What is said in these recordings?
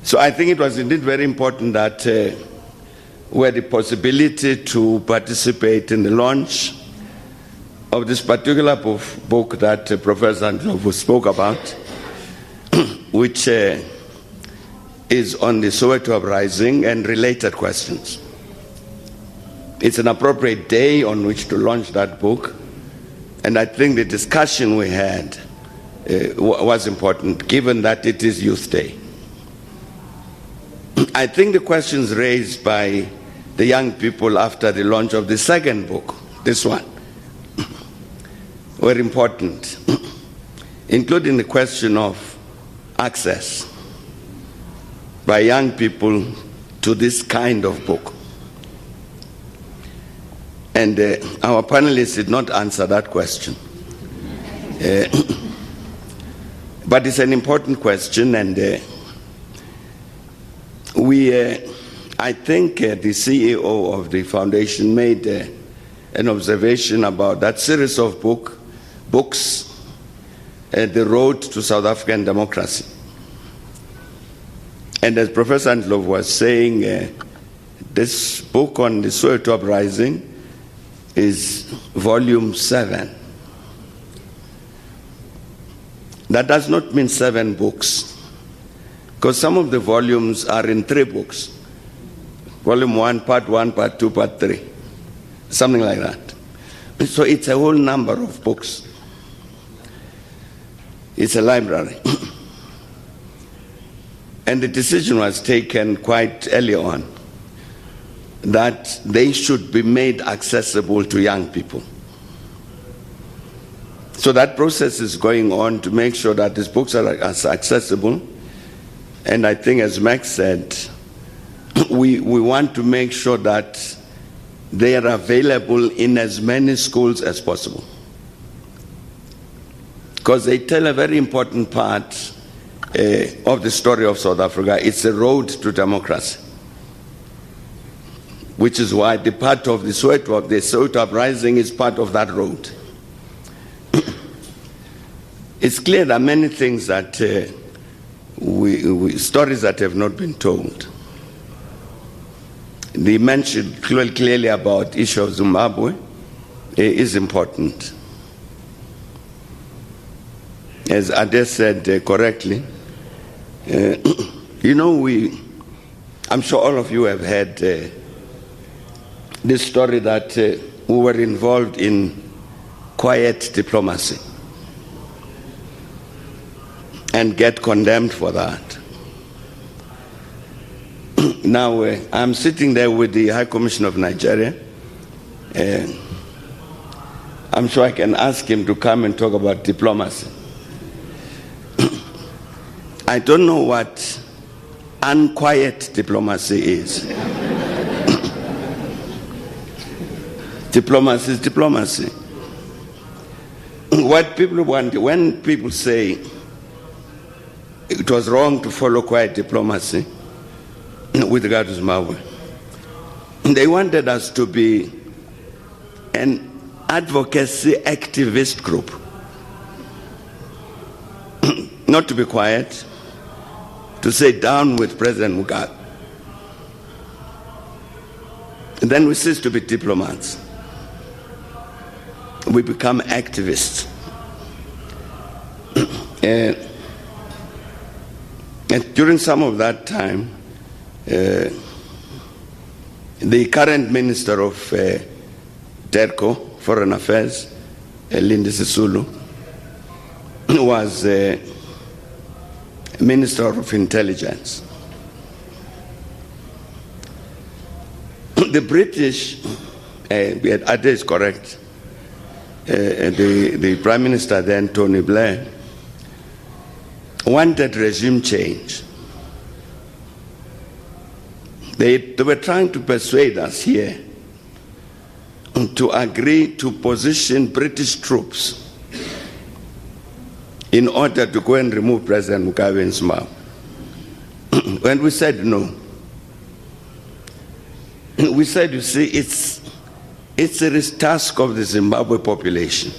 So I think it was indeed very important that we had the possibility to participate in the launch of this particular book that Professor Ndlovu spoke about, which is on the Soweto uprising and related questions. It's an appropriate day on which to launch that book, and I think the discussion we had was important, given that it is Youth Day. I think the questions raised by the young people after the launch of the second book, this one, were important, including the question of access by young people to this kind of book. And our panelists did not answer that question. But it's an important question, and I think the CEO of the foundation made an observation about that series of books, The Road to South African Democracy. And as Professor Ndlovu was saying, this book on the Soweto uprising is volume 7. That does not mean 7 books, because some of the volumes are in 3 books. Volume 1, Part 1, Part 2, Part 3. Something like that. So it's a whole number of books. It's a library. And the decision was taken quite early on that they should be made accessible to young people. So that process is going on to make sure that these books are accessible. And I think, as Max said, we want to make sure that they are available in as many schools as possible, because they tell a very important part of the story of South Africa. It's a road to democracy, which is why the part of the Soweto uprising is part of that road. It's clear there are many things that stories that have not been told. The mention clearly about the issue of Zimbabwe is important. As Ade said correctly, you know, I'm sure all of you have heard this story that we were involved in quiet diplomacy and get condemned for that. Now, I'm sitting there with the High Commissioner of Nigeria. I'm sure I can ask him to come and talk about diplomacy. I don't know what unquiet diplomacy is. Diplomacy is diplomacy. What people want, when people say it was wrong to follow quiet diplomacy with regard to Zimbabwe, they wanted us to be an advocacy activist group, not to be quiet, to say down with President Mbeki. And then we cease to be diplomats. We become activists. And during some of that time, the current Minister of DERCO, Foreign Affairs, Linda Sisulu, was Minister of Intelligence. The British, Ade is correct, the Prime Minister then, Tony Blair, wanted regime change. They were trying to persuade us here to agree to position British troops in order to go and remove President Mbeki in Zimbabwe. When we said no, we said, you see, it's a task of the Zimbabwe population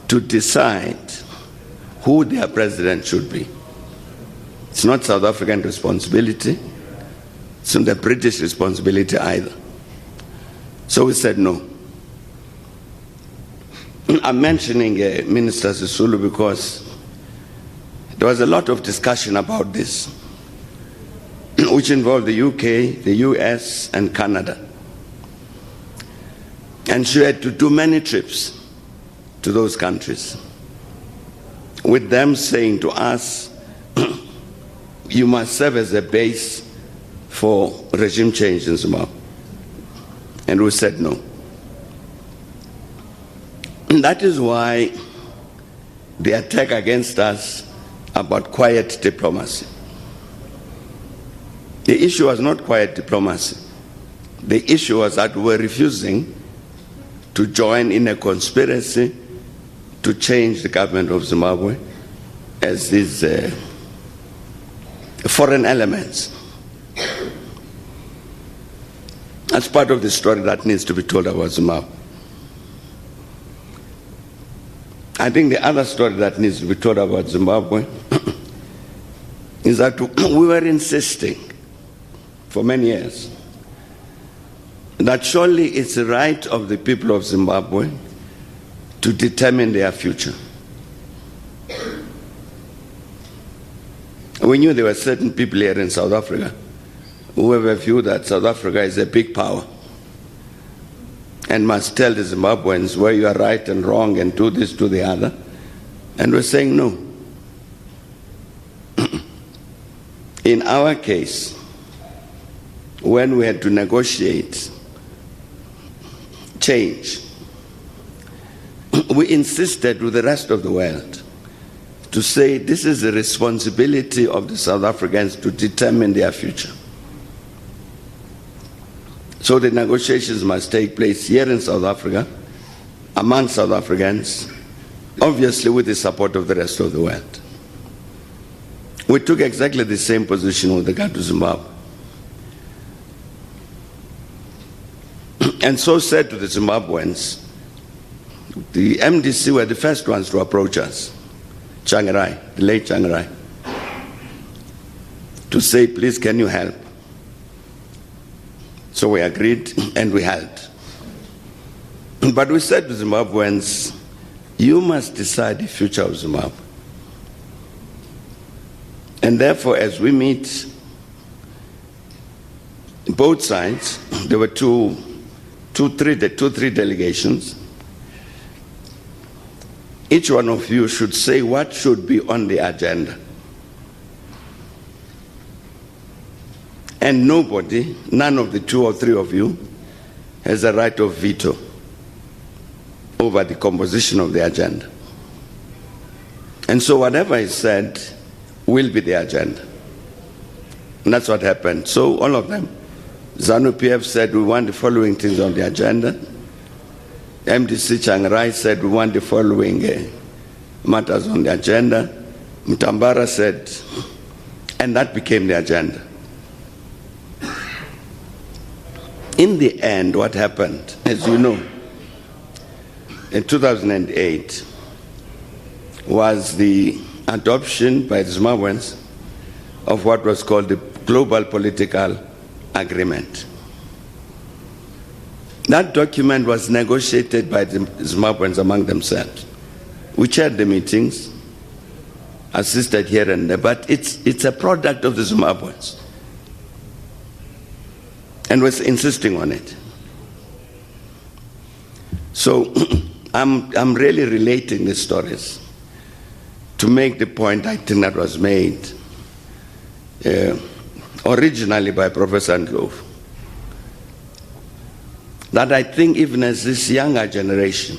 to decide who their president should be. It's not South African responsibility. It's not the British responsibility either. So we said no. I'm mentioning Minister Sisulu because there was a lot of discussion about this, which involved the UK, the US, and Canada. And she had to do many trips to those countries, with them saying to us, you must serve as a base for regime change in Zimbabwe. And we said no. And that is why the attack against us about quiet diplomacy. The issue was not quiet diplomacy. The issue was that we were refusing to join in a conspiracy to change the government of Zimbabwe as these foreign elements. That's part of the story that needs to be told about Zimbabwe. I think the other story that needs to be told about Zimbabwe is that we were insisting for many years that surely it's the right of the people of Zimbabwe to determine their future. We knew there were certain people here in South Africa who have a view that South Africa is a big power and must tell the Zimbabweans where you are right and wrong and do this, do the other. And we're saying no. In our case, when we had to negotiate change, we insisted with the rest of the world to say this is the responsibility of the South Africans to determine their future. So the negotiations must take place here in South Africa, among South Africans, obviously with the support of the rest of the world. We took exactly the same position with regard to Zimbabwe. And so said to the Zimbabweans, the MDC were the first ones to approach us, Changirai, the late Changirai, to say, please, can you help? So we agreed and we helped. But we said to Zimbabweans, you must decide the future of Zimbabwe. And therefore, as we meet both sides, there were two, three delegations. Each one of you should say what should be on the agenda. And nobody, none of the 2 or 3 of you, has a right of veto over the composition of the agenda. And so whatever is said will be the agenda. And that's what happened. So all of them, ZANU-PF said we want the following things on the agenda. MDC Changirai said we want the following matters on the agenda. Mtambara said, and that became the agenda. In the end, what happened, as you know, in 2008, was the adoption by the Zimbabweans of what was called the Global Political Agreement. That document was negotiated by the Zimbabweans among themselves. We chaired the meetings, assisted here and there, but it's a product of the Zimbabweans. And was insisting on it. So I'm really relating the stories to make the point I think that was made originally by Professor Ndlovu, that I think even as this younger generation,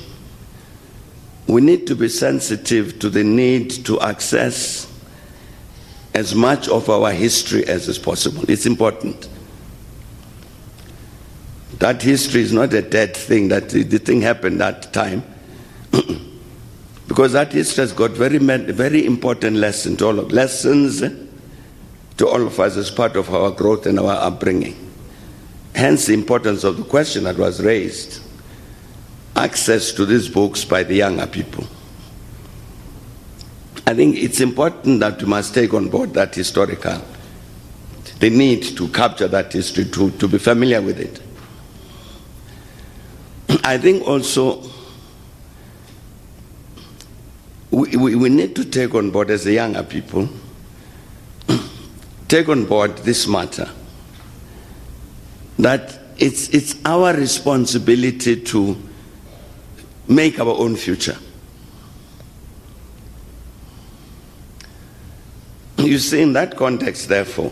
we need to be sensitive to the need to access as much of our history as is possible. It's important. That history is not a dead thing, that the thing happened that time. Because that history has got very important lessons to all of us as part of our growth and our upbringing. Hence the importance of the question that was raised, access to these books by the younger people. I think it's important that we must take on board that historical, the need to capture that history, to be familiar with it. I think also we need to take on board, as the younger people, take on board this matter, that it's our responsibility to make our own future. You see, in that context, therefore,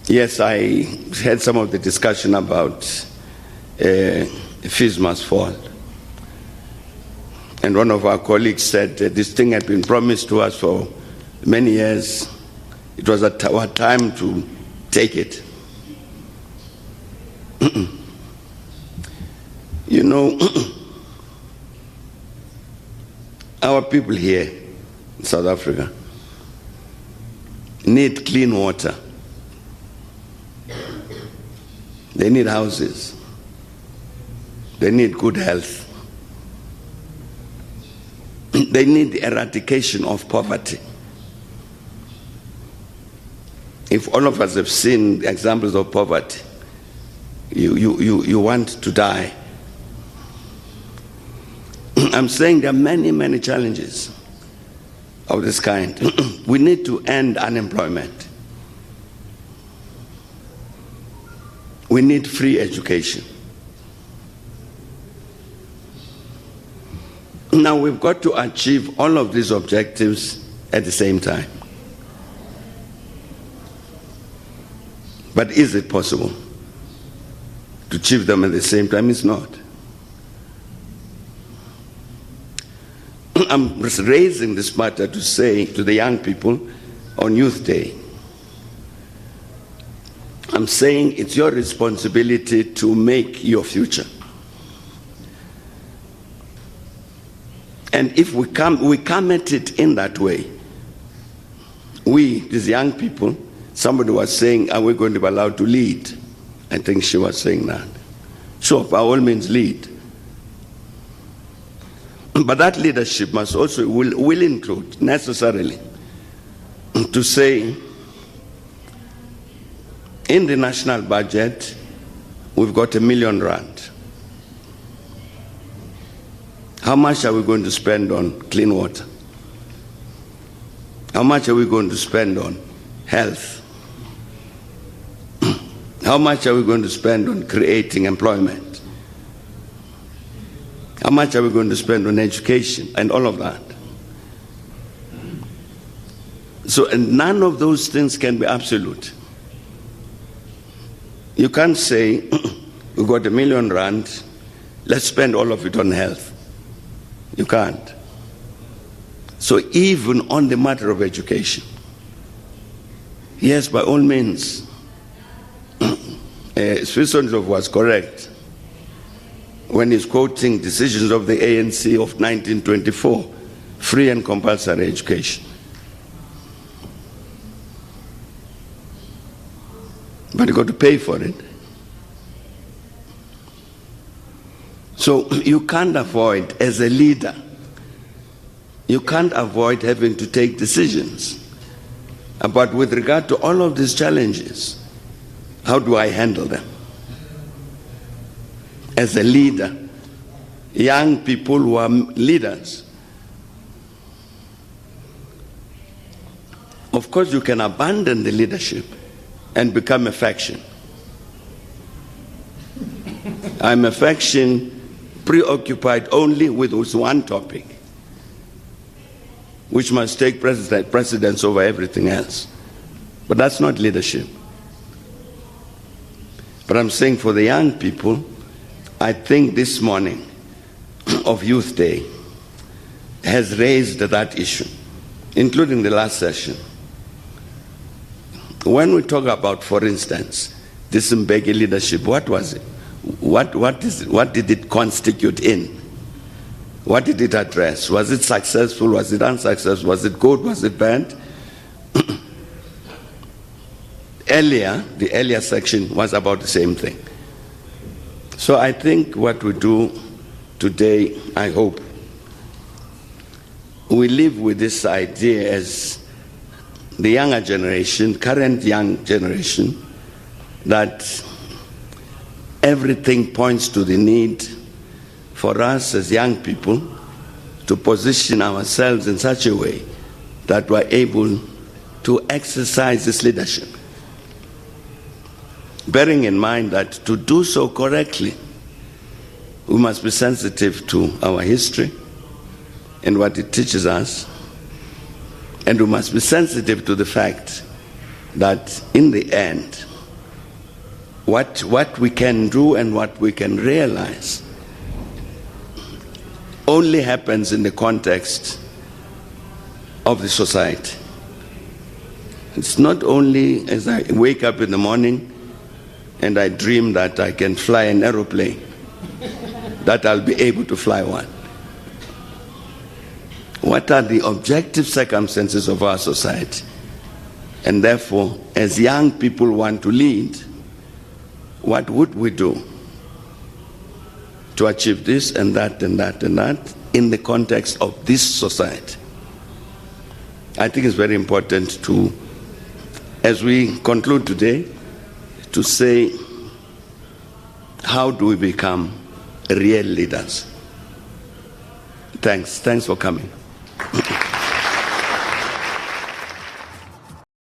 yes, I had some of the discussion about fees must fall. And one of our colleagues said this thing had been promised to us for many years. It was our time to take it. You know, our people here in South Africa need clean water. They need houses. They need good health. They need the eradication of poverty. If all of us have seen examples of poverty, you want to die. I'm saying there are many, many challenges of this kind. We need to end unemployment. We need free education. Now we've got to achieve all of these objectives at the same time. But is it possible to achieve them at the same time? It's not. I'm raising this matter to say to the young people on Youth Day, I'm saying it's your responsibility to make your future. And if we come at it in that way, we, these young people, somebody was saying, are we going to be allowed to lead? I think she was saying that. Sure, by all means lead. But that leadership must also, will include, necessarily, to say, in the national budget, we've got R1 million. How much are we going to spend on clean water? How much are we going to spend on health? How much are we going to spend on creating employment? How much are we going to spend on education and all of that? So, and none of those things can be absolute. You can't say, we've got R1 million, let's spend all of it on health. You can't. So even on the matter of education, yes, by all means, Swisonjov was correct when he's quoting decisions of the ANC of 1924, free and compulsory education. But you got to pay for it. So you can't avoid, as a leader, you can't avoid having to take decisions about, with regard to all of these challenges, how do I handle them? As a leader, young people who are leaders, of course you can abandon the leadership and become a faction. I'm a faction preoccupied only with this one topic, which must take precedence over everything else. But that's not leadership. But I'm saying for the young people, I think this morning of Youth Day has raised that issue, including the last session. When we talk about, for instance, this Mbeki leadership, what was it? What did it constitute in? What did it address? Was it successful? Was it unsuccessful? Was it good? Was it bad? The earlier section was about the same thing. So I think what we do today, I hope, we live with this idea as the younger generation, current young generation, that everything points to the need for us as young people to position ourselves in such a way that we're able to exercise this leadership. Bearing in mind that to do so correctly, we must be sensitive to our history and what it teaches us, and we must be sensitive to the fact that in the end, what we can do and what we can realize only happens in the context of the society. It's not only as I wake up in the morning and I dream that I can fly an aeroplane, that I'll be able to fly one. What are the objective circumstances of our society? And therefore, as young people want to lead, what would we do to achieve this and that and that and that in the context of this society? I think it's very important to, as we conclude today, to say, how do we become real leaders? Thanks for coming.